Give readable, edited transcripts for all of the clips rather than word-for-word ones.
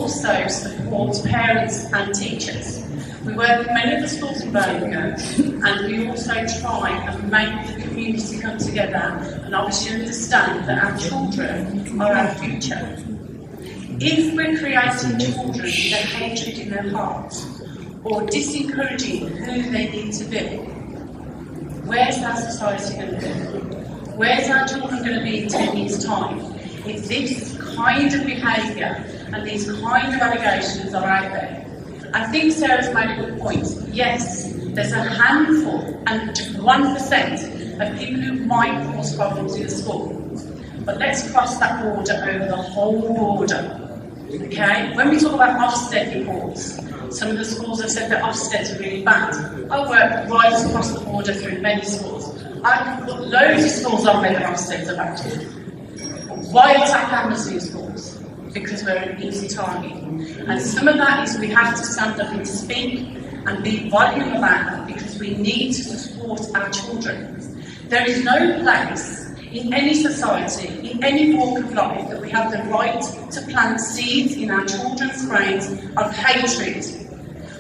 also support parents and teachers. We work in many of the schools in Birmingham, and we also try and make the community come together and obviously understand that our children are our future. If we're creating children with a hatred in their hearts, or disencouraging who they need to be, where's our society going to be? Where's our children going to be in 10 years' time? If this kind of behaviour and these kind of allegations are out there. I think Sarah's made a good point. Yes, there's a handful and 1% of people who might cause problems in the school. But let's cross that border over the whole border. Okay? When we talk about Ofsted reports, some of the schools have said that Ofsteds are really bad. I work right across the border through many schools. I can put loads of schools on where Ofsteds are bad. Why attack Amnesty schools? Because we're an easy target. And some of that is we have to stand up and speak and be voluble about that, because we need to support our children. There is no place in any society, in any walk of life, that we have the right to plant seeds in our children's brains of hatred.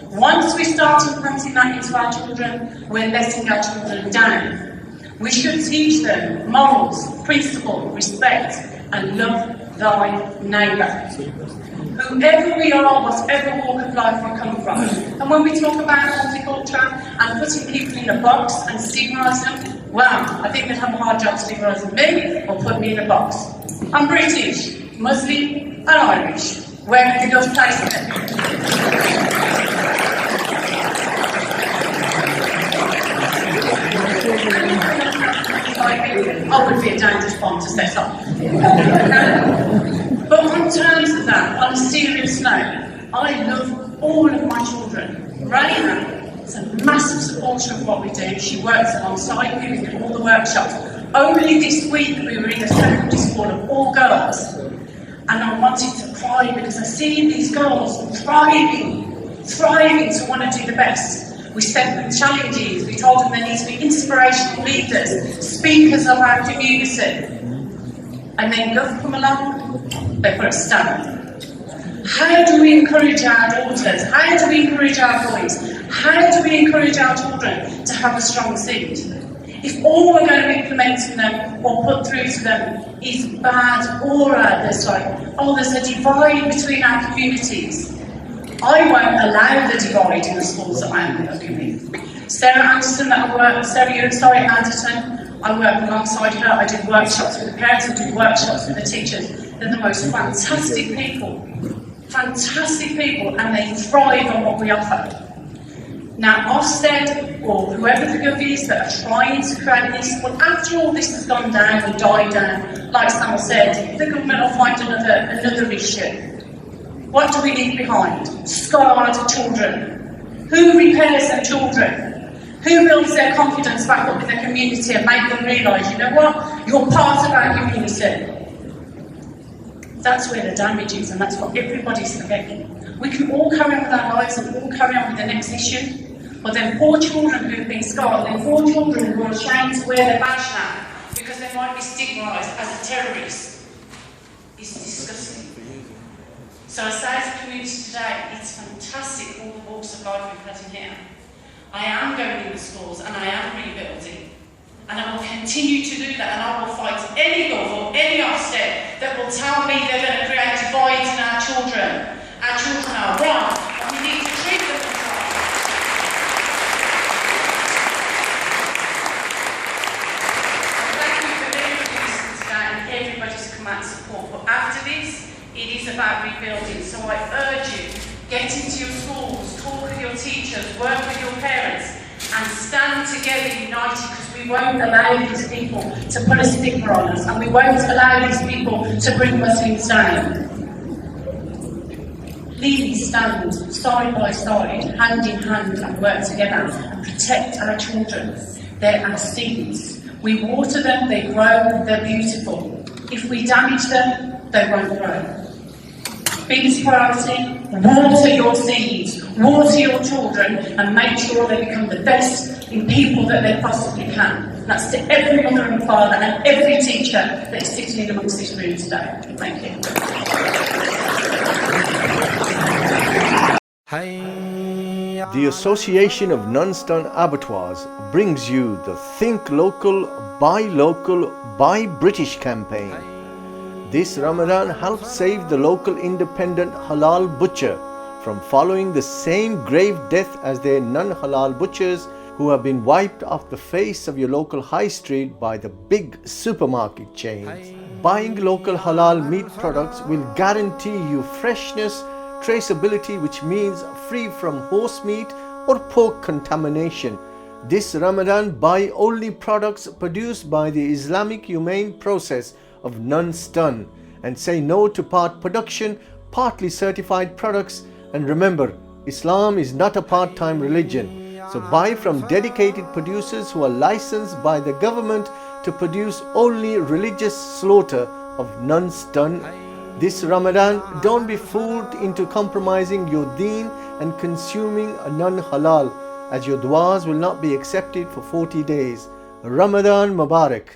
Once we start implanting that into our children, we're letting our children down. We should teach them morals, principle, respect, and love thy neighbour. Whoever we are, whatever walk of life we come from. And when we talk about multicultural and putting people in a box and stigmatising them, well, I think they'd have a hard job stigmatising me or put me in a box. I'm British, Muslim and Irish. Where have you got to place them? I would be a dangerous bomb to set up. But in terms of that, on a serious note, I love all of my children. Raina is a massive supporter of what we do. She works alongside me, we do all the workshops. Only this week we were in a secondary school of all girls, and I wanted to cry because I see these girls thriving to want to do the best. We set them challenges, we told them they need to be inspirational leaders, speakers of our community. And then Gov come along, they put a stamp. How do we encourage our daughters? How do we encourage our boys? How do we encourage our children to have a strong seed? If all we're going to implement to them or put through to them is bad aura, there's a divide between our communities. I won't allow the divide in the schools that I am working with. Sarah Anderson, Anderton, I work alongside her. I do workshops with the parents, I do workshops with the teachers. They're the most fantastic people, and they thrive on what we offer. Now, Ofsted, or whoever the gov is that are trying to create this, well, after all this has gone down and died down, like Sam said, the government will find another issue. What do we leave behind? Scarred children. Who repairs their children? Who builds their confidence back up in their community and make them realise, you know what, you're part of our community? That's where the damage is, and that's what everybody's forgetting. We can all carry on with our lives and all carry on with the next issue, but then poor children who've been scarred, then poor children who are ashamed to wear their badge now because they might be stigmatised as a terrorist, is disgusting. So I say as a community today, it's fantastic all the walks of life we've had in here. I am going in the schools and I am rebuilding. And I will continue to do that, and I will fight any gov or any Ofsted that will tell me they're going to create divides in our children. Our children are wrong, and we need to treat them as right. Thank you for everybody listening today and everybody's come out and support. But after this, it is about rebuilding. So I urge you, get into your schools, talk with your teachers, work with your parents, and stand together united, because we won't allow these people to put a stigma on us, and we won't allow these people to bring Muslims down. Please stand side by side, hand in hand, and work together and protect our children. They're our seeds. We water them, they grow, they're beautiful. If we damage them, they won't grow. Biggest priority, water your seeds, water your children, and make sure they become the best in people that they possibly can. And that's to every mother and father and every teacher that is sitting in amongst this room today. Thank you. The Association of Non-Stun Abattoirs brings you the Think Local, Buy British campaign. This Ramadan helps save the local independent halal butcher from following the same grave death as their non-halal butchers who have been wiped off the face of your local high street by the big supermarket chains. Buying local halal meat products will guarantee you freshness, traceability, which means free from horse meat or pork contamination. This Ramadan, buy only products produced by the Islamic humane process of non-stun and say no to part production, partly certified products. And remember, Islam is not a part-time religion. So buy from dedicated producers who are licensed by the government to produce only religious slaughter of non-stun. This Ramadan, don't be fooled into compromising your deen and consuming a non-halal, as your du'as will not be accepted for 40 days. Ramadan Mubarak.